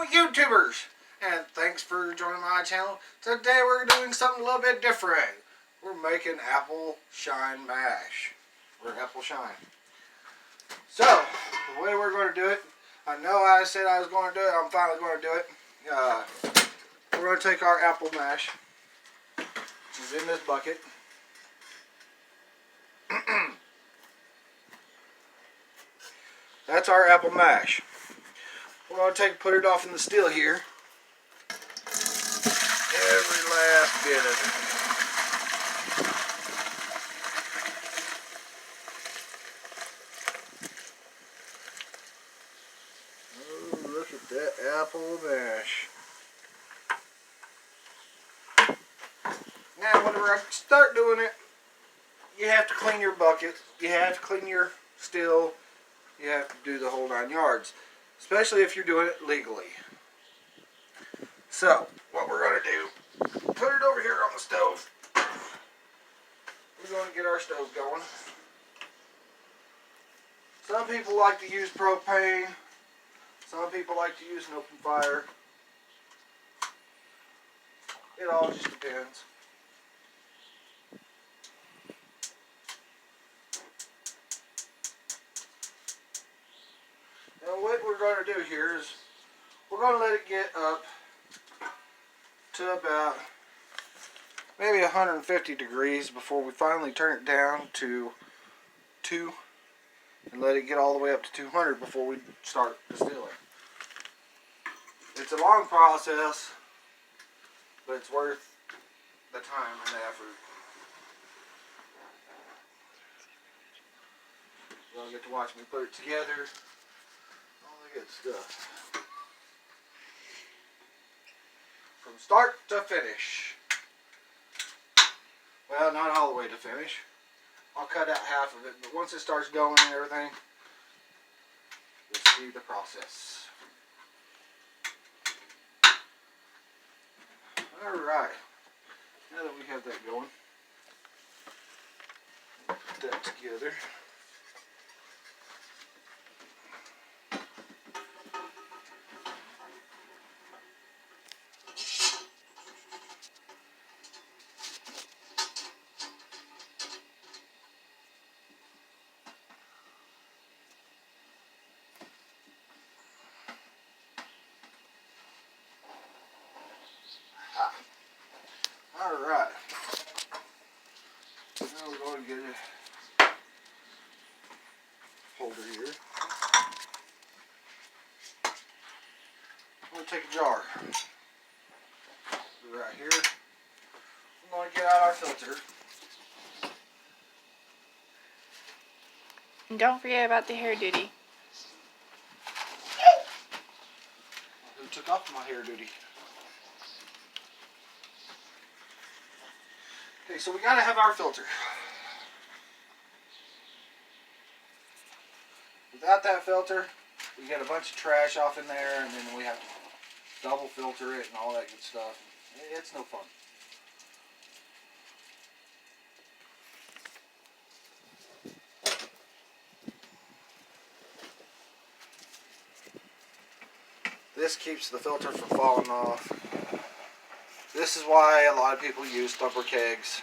YouTubers, and thanks for joining my channel. Today we're doing something a little bit different. We're making apple shine mash, or apple shine. So, the way we're going to do it, I know I said I was going to do it, I'm finally going to do it. We're going to take our apple mash, which is in this bucket. That's our apple mash. We're going to put it off in the still here. Every last bit of it. Oh, look at that apple mash. Now, whenever I start doing it, you have to clean your bucket. You have to clean your still. You have to do the whole 9 yards. Especially if you're doing it legally. So, what we're going to do, put it over here on the stove. We're going to get our stove going. Some people like to use propane. Some people like to use an open fire. It all just depends. Now what we're going to do here is we're going to let it get up to about maybe 150 degrees before we finally turn it down to 2 and let it get all the way up to 200 before we start distilling. It's a long process, but it's worth the time and the effort. You'll get to watch me put it together. All the good stuff. From start to finish. Well, not all the way to finish. I'll cut out half of it, but once it starts going and everything, you'll see the process. Alright, now that we have that going, put that together. Alright, now we're going to get a holder here. I'm going to take a jar. Right here. I'm going to get out our filter. And don't forget about the hair duty. Who took off my hair duty? Okay, so we gotta have our filter. Without that filter, we get a bunch of trash off in there, and then we have to double filter it and all that good stuff. It's no fun. This keeps the filter from falling off. This is why a lot of people use thumper kegs,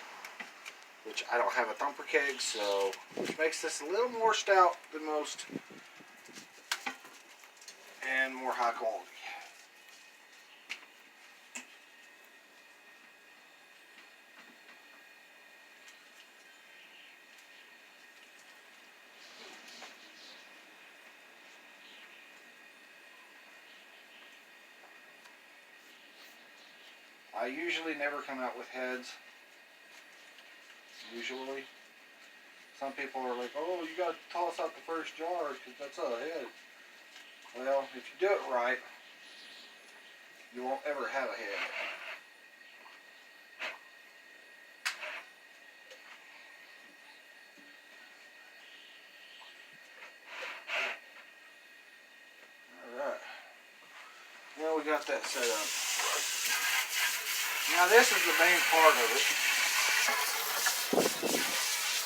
which I don't have a thumper keg, so which makes this a little more stout than most and more high quality. I usually never come out with heads. Usually. Some people are like, oh, you got to toss out the first jar because that's a head. Well, if you do it right, you won't ever have a head. Alright. Now we got that set up. Now this is the main part of it.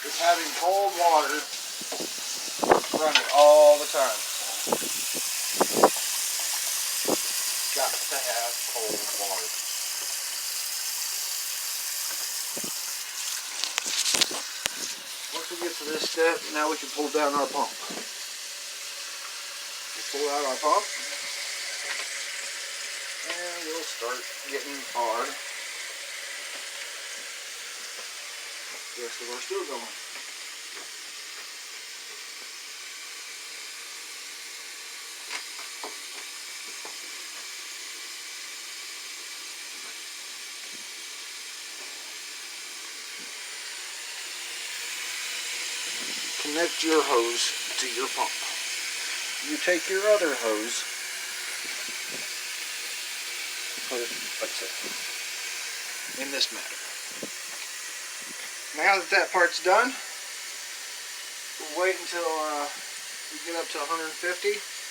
It's having cold water run it all the time. to have cold water. Once we get to this step, now we can pull down our pump. We'll pull out our pump, and we'll start getting our rest of our steel going. Connect your hose to your pump. You take your other hose, put it like so, in this manner. Now that part's done, we'll wait until we get up to 150.